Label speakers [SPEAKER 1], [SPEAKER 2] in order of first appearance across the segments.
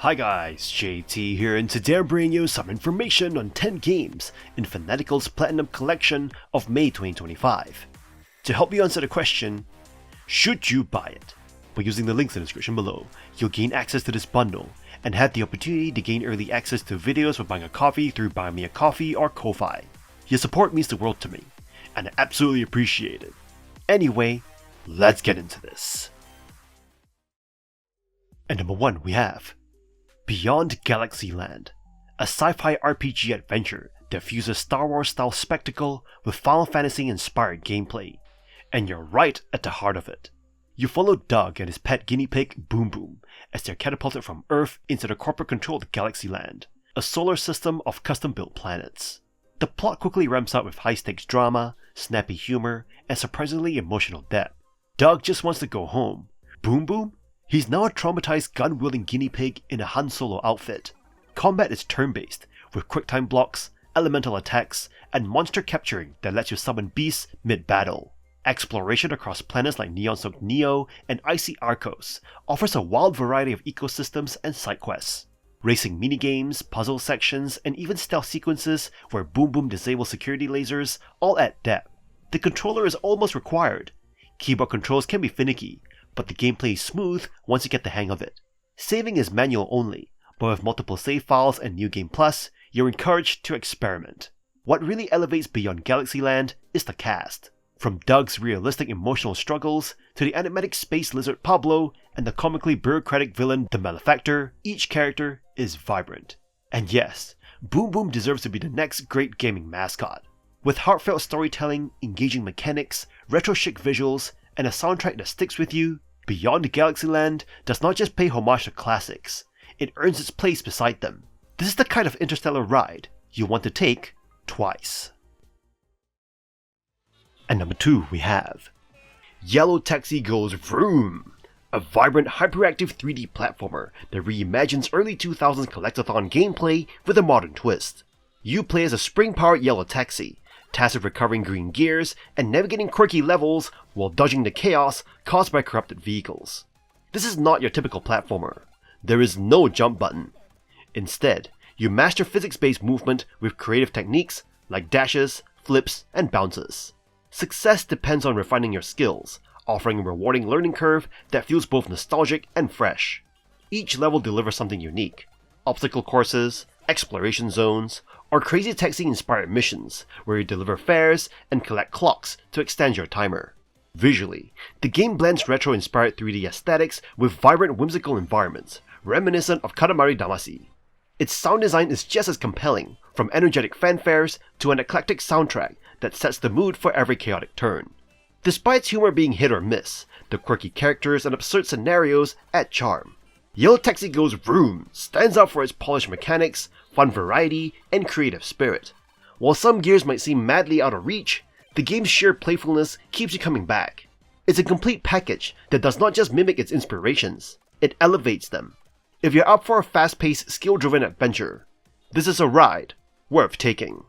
[SPEAKER 1] Hi guys, JT here, and today I'm bringing you some information on 10 games in Fanatical's Platinum Collection of May 2025. To help you answer the question, should you buy it? By using the links in the description below, you'll gain access to this bundle and have the opportunity to gain early access to videos for buying a coffee through Buy Me a Coffee or Ko-Fi. Your support means the world to me, and I absolutely appreciate it. Anyway, let's get into this. At number 1 we have Beyond Galaxyland, a sci-fi RPG adventure that fuses Star Wars-style spectacle with Final Fantasy-inspired gameplay, and you're right at the heart of it. You follow Doug and his pet guinea pig Boom Boom as they're catapulted from Earth into the corporate-controlled Galaxyland, a solar system of custom-built planets. The plot quickly ramps up with high-stakes drama, snappy humor, and surprisingly emotional depth. Doug just wants to go home. Boom Boom? He's now a traumatized gun-wielding guinea pig in a Han Solo outfit. Combat is turn-based, with quick-time blocks, elemental attacks, and monster capturing that lets you summon beasts mid-battle. Exploration across planets like Neon-soaked Neo and Icy Arcos offers a wild variety of ecosystems and side quests. Racing minigames, puzzle sections, and even stealth sequences where Boom Boom disables security lasers all add depth. The controller is almost required. Keyboard controls can be finicky, but the gameplay is smooth once you get the hang of it. Saving is manual only, but with multiple save files and New Game Plus, you're encouraged to experiment. What really elevates Beyond Galaxyland is the cast. From Doug's realistic emotional struggles, to the enigmatic space lizard Pablo, and the comically bureaucratic villain the Malefactor, each character is vibrant. And yes, Boom Boom deserves to be the next great gaming mascot. With heartfelt storytelling, engaging mechanics, retro-chic visuals, and a soundtrack that sticks with you, Beyond Galaxyland does not just pay homage to classics, it earns its place beside them. This is the kind of interstellar ride you want to take twice. At number 2 we have Yellow Taxi Goes Vroom, a vibrant hyperactive 3D platformer that reimagines early 2000s collectathon gameplay with a modern twist. You play as a spring-powered yellow taxi, tasked with recovering green gears and navigating quirky levels while dodging the chaos caused by corrupted vehicles. This is not your typical platformer. There is no jump button. Instead, you master physics-based movement with creative techniques like dashes, flips, and bounces. Success depends on refining your skills, offering a rewarding learning curve that feels both nostalgic and fresh. Each level delivers something unique: obstacle courses, exploration zones, or crazy taxi-inspired missions where you deliver fares and collect clocks to extend your timer. Visually, the game blends retro-inspired 3D aesthetics with vibrant whimsical environments, reminiscent of Katamari Damacy. Its sound design is just as compelling, from energetic fanfares to an eclectic soundtrack that sets the mood for every chaotic turn. Despite its humor being hit or miss, the quirky characters and absurd scenarios add charm. Yellow Taxi Goes Vroom stands out for its polished mechanics, fun variety, and creative spirit. While some gears might seem madly out of reach, the game's sheer playfulness keeps you coming back. It's a complete package that does not just mimic its inspirations, it elevates them. If you're up for a fast-paced, skill-driven adventure, this is a ride worth taking.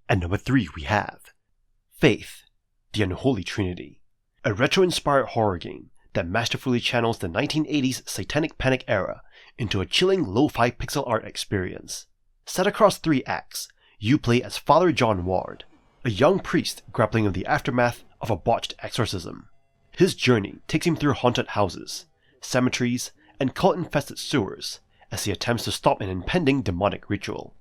[SPEAKER 1] At number 3 we have Faith, the Unholy Trinity, a retro-inspired horror game that masterfully channels the 1980s Satanic Panic era into a chilling lo-fi pixel art experience. Set across 3 acts, you play as Father John Ward, a young priest grappling with the aftermath of a botched exorcism. His journey takes him through haunted houses, cemeteries, and cult-infested sewers as he attempts to stop an impending demonic ritual.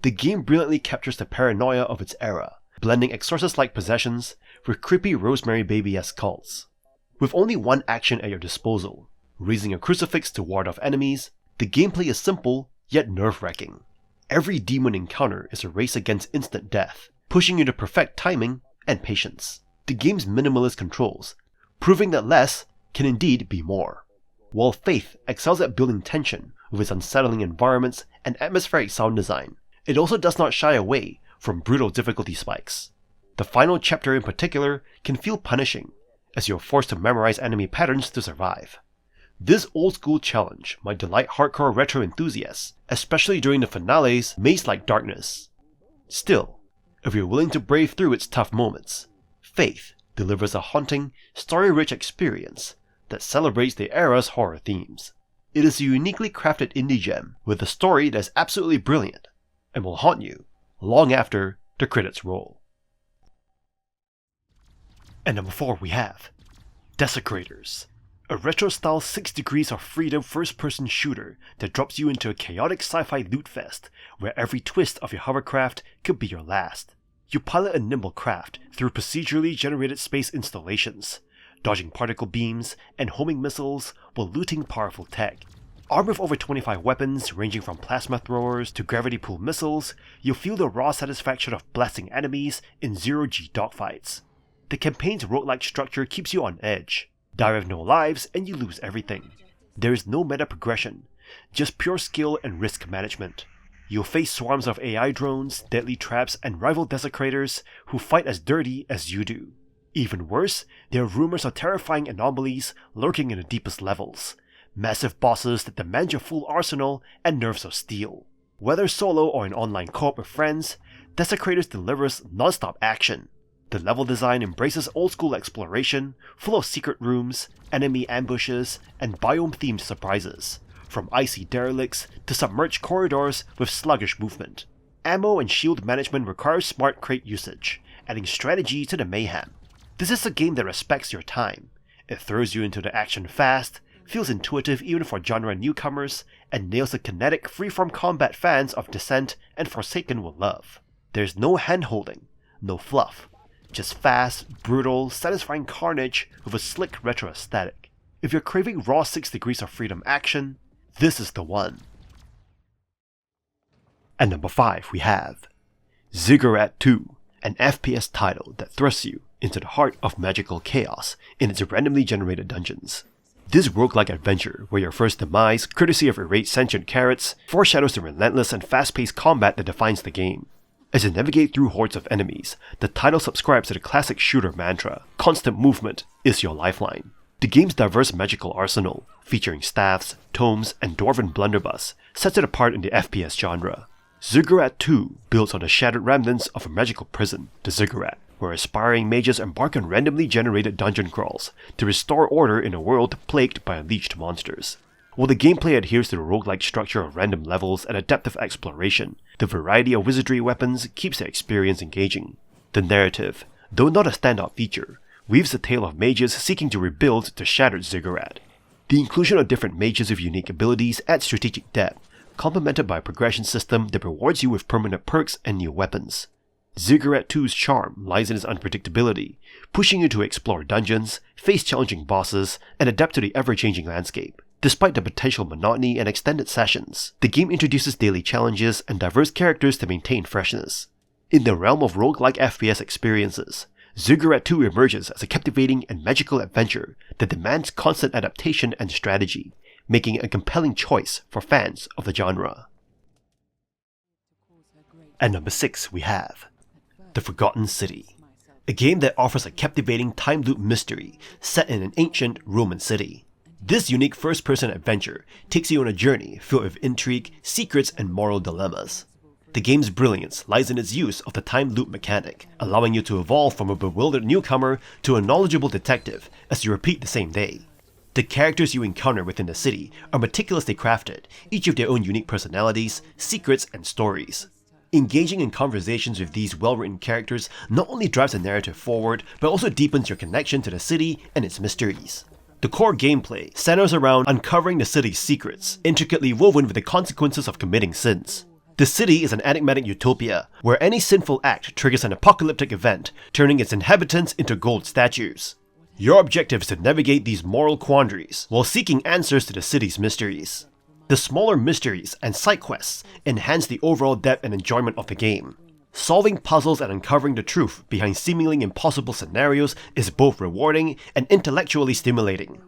[SPEAKER 1] The game brilliantly captures the paranoia of its era, blending exorcist-like possessions with creepy Rosemary Baby-esque cults. With only one action at your disposal, raising a crucifix to ward off enemies, the gameplay is simple yet nerve-wracking. Every demon encounter is a race against instant death, pushing you to perfect timing and patience. The game's minimalist controls, proving that less can indeed be more. While Faith excels at building tension with its unsettling environments and atmospheric sound design, it also does not shy away from brutal difficulty spikes. The final chapter in particular can feel punishing, as you're forced to memorize enemy patterns to survive. This old-school challenge might delight hardcore retro enthusiasts, especially during the finale's maze-like darkness. Still, if you're willing to brave through its tough moments, Faith delivers a haunting, story-rich experience that celebrates the era's horror themes. It is a uniquely crafted indie gem with a story that is absolutely brilliant and will haunt you long after the credits roll. And number 4 we have Desecrators, a retro-style 6 degrees of freedom first-person shooter that drops you into a chaotic sci-fi loot fest where every twist of your hovercraft could be your last. You pilot a nimble craft through procedurally generated space installations, dodging particle beams and homing missiles while looting powerful tech. Armed with over 25 weapons ranging from plasma throwers to gravity pool missiles, you'll feel the raw satisfaction of blasting enemies in zero-G dogfights. The campaign's roguelike structure keeps you on edge. Die with no lives and you lose everything. There is no meta progression, just pure skill and risk management. You'll face swarms of AI drones, deadly traps, and rival desecrators who fight as dirty as you do. Even worse, there are rumors of terrifying anomalies lurking in the deepest levels. Massive bosses that demand your full arsenal and nerves of steel. Whether solo or in online co-op with friends, Desecrators delivers non-stop action. The level design embraces old-school exploration, full of secret rooms, enemy ambushes, and biome-themed surprises, from icy derelicts to submerged corridors with sluggish movement. Ammo and shield management requires smart crate usage, adding strategy to the mayhem. This is a game that respects your time. It throws you into the action fast, feels intuitive even for genre newcomers, and nails the kinetic freeform combat fans of Descent and Forsaken will love. There's no hand-holding, no fluff, just fast, brutal, satisfying carnage with a slick retro aesthetic. If you're craving raw 6 degrees of freedom action, this is the one. And number 5 we have Ziggurat 2, an FPS title that thrusts you into the heart of magical chaos in its randomly generated dungeons. This roguelike adventure, where your first demise, courtesy of irate sentient carrots, foreshadows the relentless and fast-paced combat that defines the game. As you navigate through hordes of enemies, the title subscribes to the classic shooter mantra, constant movement is your lifeline. The game's diverse magical arsenal, featuring staffs, tomes, and dwarven blunderbuss, sets it apart in the FPS genre. Ziggurat 2 builds on the shattered remnants of a magical prison, the Ziggurat, where aspiring mages embark on randomly generated dungeon crawls to restore order in a world plagued by unleashed monsters. While the gameplay adheres to the roguelike structure of random levels and a depth of exploration, the variety of wizardry weapons keeps the experience engaging. The narrative, though not a standout feature, weaves the tale of mages seeking to rebuild the shattered Ziggurat. The inclusion of different mages with unique abilities adds strategic depth, complemented by a progression system that rewards you with permanent perks and new weapons. Ziggurat 2's charm lies in its unpredictability, pushing you to explore dungeons, face challenging bosses, and adapt to the ever-changing landscape. Despite the potential monotony and extended sessions, the game introduces daily challenges and diverse characters to maintain freshness. In the realm of roguelike FPS experiences, Ziggurat 2 emerges as a captivating and magical adventure that demands constant adaptation and strategy, making it a compelling choice for fans of the genre. And number 6 we have The Forgotten City, a game that offers a captivating time loop mystery set in an ancient Roman city. This unique first-person adventure takes you on a journey filled with intrigue, secrets, and moral dilemmas. The game's brilliance lies in its use of the time loop mechanic, allowing you to evolve from a bewildered newcomer to a knowledgeable detective as you repeat the same day. The characters you encounter within the city are meticulously crafted, each with their own unique personalities, secrets, and stories. Engaging in conversations with these well-written characters not only drives the narrative forward, but also deepens your connection to the city and its mysteries. The core gameplay centers around uncovering the city's secrets, intricately woven with the consequences of committing sins. The city is an enigmatic utopia, where any sinful act triggers an apocalyptic event, turning its inhabitants into gold statues. Your objective is to navigate these moral quandaries, while seeking answers to the city's mysteries. The smaller mysteries and side quests enhance the overall depth and enjoyment of the game. Solving puzzles and uncovering the truth behind seemingly impossible scenarios is both rewarding and intellectually stimulating.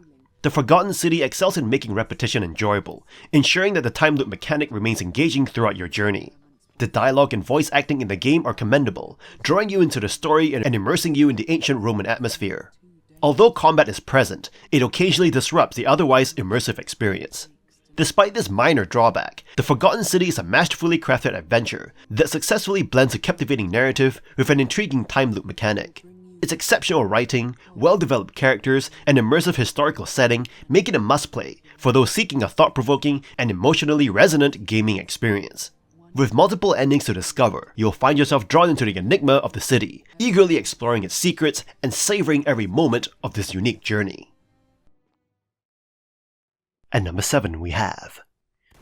[SPEAKER 1] The Forgotten City excels in making repetition enjoyable, ensuring that the time loop mechanic remains engaging throughout your journey. The dialogue and voice acting in the game are commendable, drawing you into the story and immersing you in the ancient Roman atmosphere. Although combat is present, it occasionally disrupts the otherwise immersive experience. Despite this minor drawback, The Forgotten City is a masterfully crafted adventure that successfully blends a captivating narrative with an intriguing time loop mechanic. Its exceptional writing, well-developed characters, and immersive historical setting make it a must-play for those seeking a thought-provoking and emotionally resonant gaming experience. With multiple endings to discover, you'll find yourself drawn into the enigma of the city, eagerly exploring its secrets and savoring every moment of this unique journey. At number 7 we have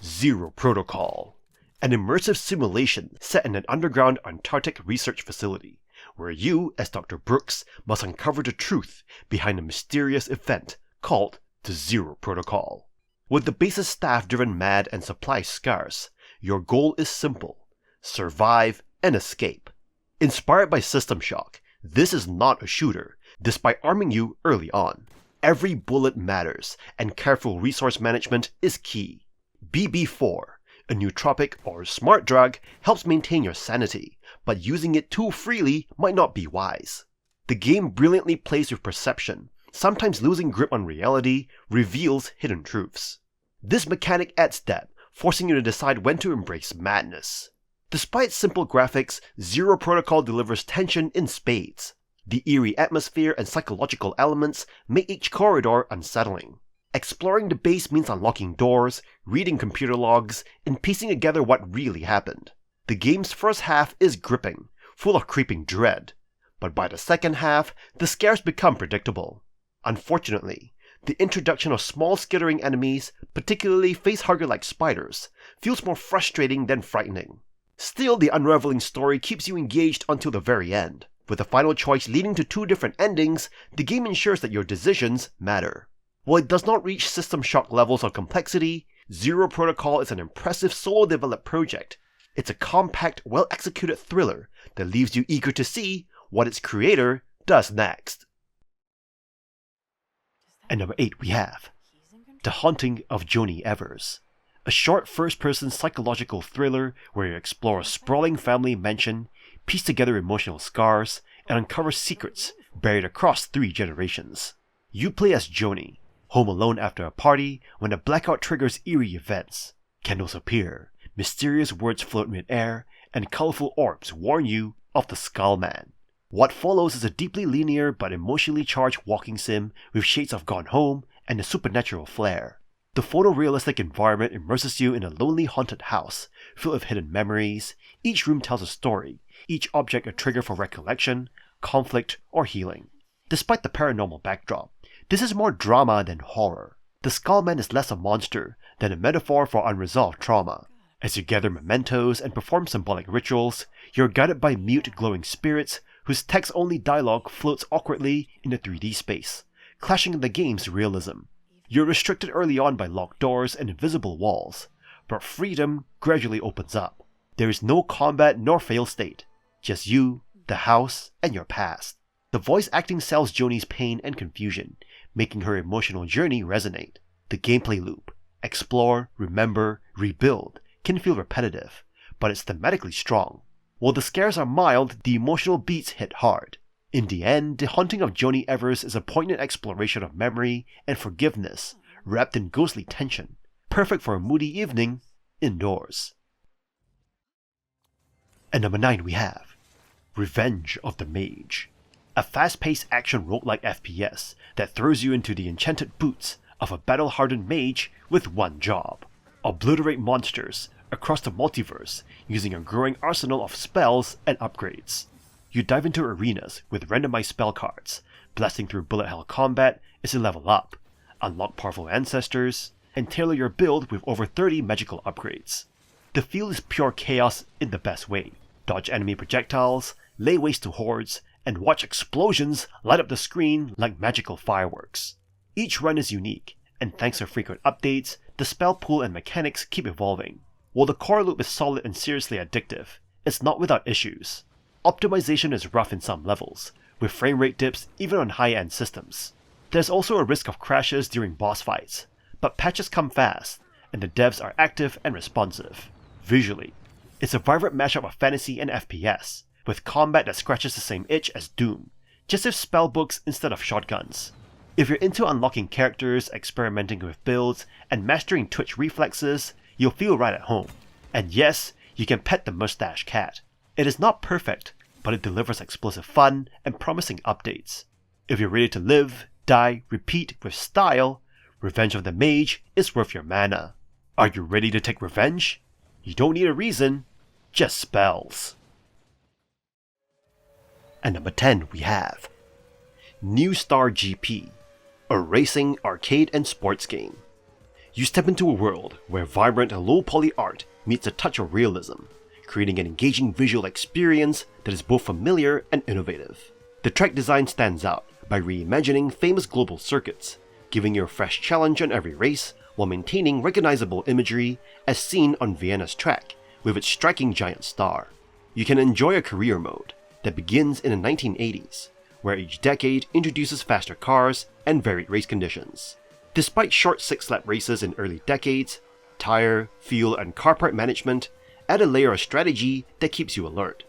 [SPEAKER 1] Zero Protocol, an immersive simulation set in an underground Antarctic research facility, where you, as Dr. Brooks, must uncover the truth behind a mysterious event called the Zero Protocol. With the base's staff driven mad and supplies scarce, your goal is simple: survive and escape. Inspired by System Shock, this is not a shooter, despite arming you early on. Every bullet matters, and careful resource management is key. BB4, a nootropic or smart drug, helps maintain your sanity, but using it too freely might not be wise. The game brilliantly plays with perception, sometimes losing grip on reality, reveals hidden truths. This mechanic adds depth, forcing you to decide when to embrace madness. Despite simple graphics, Zero Protocol delivers tension in spades. The eerie atmosphere and psychological elements make each corridor unsettling. Exploring the base means unlocking doors, reading computer logs, and piecing together what really happened. The game's first half is gripping, full of creeping dread, but by the second half, the scares become predictable. Unfortunately, the introduction of small skittering enemies, particularly facehugger-like spiders, feels more frustrating than frightening. Still, the unraveling story keeps you engaged until the very end. With the final choice leading to 2 different endings, the game ensures that your decisions matter. While it does not reach System Shock levels of complexity, Zero Protocol is an impressive solo-developed project. It's a compact, well-executed thriller that leaves you eager to see what its creator does next. At number 8 we have The Haunting of Joni Evers, a short first-person psychological thriller where you explore a sprawling family mansion, piece together emotional scars, and uncover secrets buried across 3 generations. You play as Joni, home alone after a party when a blackout triggers eerie events. Candles appear, mysterious words float mid-air, and colorful orbs warn you of the Skullman. What follows is a deeply linear but emotionally charged walking sim with shades of Gone Home and a supernatural flair. The photorealistic environment immerses you in a lonely haunted house, filled with hidden memories. Each room tells a story, each object a trigger for recollection, conflict, or healing. Despite the paranormal backdrop, this is more drama than horror. The Skullman is less a monster than a metaphor for unresolved trauma. As you gather mementos and perform symbolic rituals, you're guided by mute glowing spirits whose text-only dialogue floats awkwardly in a 3D space, clashing with the game's realism. You're restricted early on by locked doors and invisible walls, but freedom gradually opens up. There is no combat nor fail state, just you, the house, and your past. The voice acting sells Joni's pain and confusion, making her emotional journey resonate. The gameplay loop, explore, remember, rebuild, can feel repetitive, but it's thematically strong. While the scares are mild, the emotional beats hit hard. In the end, The Haunting of Joni Evers is a poignant exploration of memory and forgiveness, wrapped in ghostly tension, perfect for a moody evening indoors. At number 9 we have Revenge of the Mage, a fast-paced action roguelike FPS that throws you into the enchanted boots of a battle-hardened mage with one job: obliterate monsters across the multiverse using a growing arsenal of spells and upgrades. You dive into arenas with randomized spell cards, blasting through bullet hell combat as you level up, unlock powerful ancestors, and tailor your build with over 30 magical upgrades. The feel is pure chaos in the best way. Dodge enemy projectiles, lay waste to hordes, and watch explosions light up the screen like magical fireworks. Each run is unique, and thanks to frequent updates, the spell pool and mechanics keep evolving. While the core loop is solid and seriously addictive, it's not without issues. Optimization is rough in some levels, with frame rate dips even on high-end systems. There's also a risk of crashes during boss fights, but patches come fast, and the devs are active and responsive. Visually, it's a vibrant mashup of fantasy and FPS, with combat that scratches the same itch as Doom, just with spellbooks instead of shotguns. If you're into unlocking characters, experimenting with builds, and mastering twitch reflexes, you'll feel right at home. And yes, you can pet the mustache cat. It is not perfect, but it delivers explosive fun and promising updates. If you're ready to live, die, repeat with style, Revenge of the Mage is worth your mana. Are you ready to take revenge? You don't need a reason, just spells. And number 10 we have New Star GP, a racing, arcade and sports game. You step into a world where vibrant and low-poly art meets a touch of realism, creating an engaging visual experience that is both familiar and innovative. The track design stands out by reimagining famous global circuits, giving you a fresh challenge on every race while maintaining recognizable imagery as seen on Vienna's track with its striking giant star. You can enjoy a career mode that begins in the 1980s, where each decade introduces faster cars and varied race conditions. Despite short 6-lap races in early decades, tire, fuel and car part management add a layer of strategy that keeps you alert.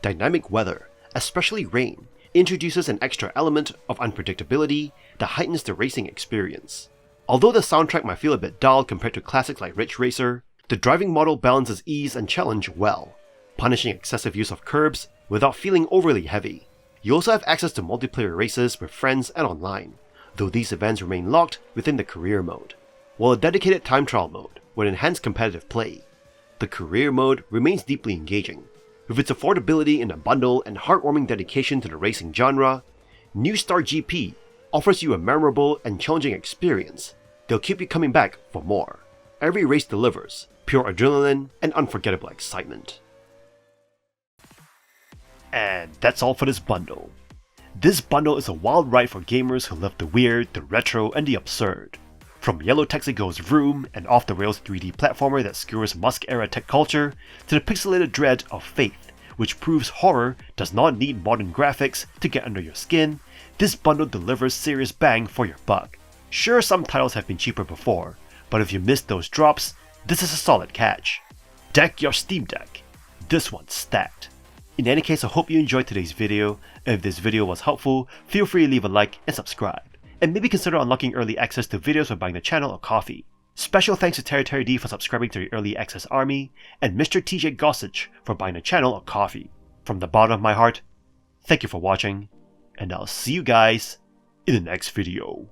[SPEAKER 1] Dynamic weather, especially rain, introduces an extra element of unpredictability that heightens the racing experience. Although the soundtrack might feel a bit dull compared to classics like Ridge Racer, the driving model balances ease and challenge well, punishing excessive use of curbs without feeling overly heavy. You also have access to multiplayer races with friends and online, though these events remain locked within the career mode. While a dedicated time trial mode would enhance competitive play, the career mode remains deeply engaging. With its affordability in a bundle and heartwarming dedication to the racing genre, New Star GP offers you a memorable and challenging experience. They'll keep you coming back for more. Every race delivers pure adrenaline and unforgettable excitement. And that's all for this bundle. This bundle is a wild ride for gamers who love the weird, the retro, and the absurd. From Yellow Texaco's Vroom, an off-the-rails 3D platformer that skewers Musk-era tech culture, to the pixelated dread of Faith, which proves horror does not need modern graphics to get under your skin, this bundle delivers serious bang for your buck. Sure, some titles have been cheaper before, but if you missed those drops, this is a solid catch. Deck your Steam Deck. This one's stacked. In any case, I hope you enjoyed today's video, and if this video was helpful, feel free to leave a like and subscribe. And maybe consider unlocking early access to videos by buying the channel a coffee. Special thanks to Terry D for subscribing to the early access army, and Mr. TJ Gossage for buying the channel a coffee. From the bottom of my heart, thank you for watching, and I'll see you guys in the next video.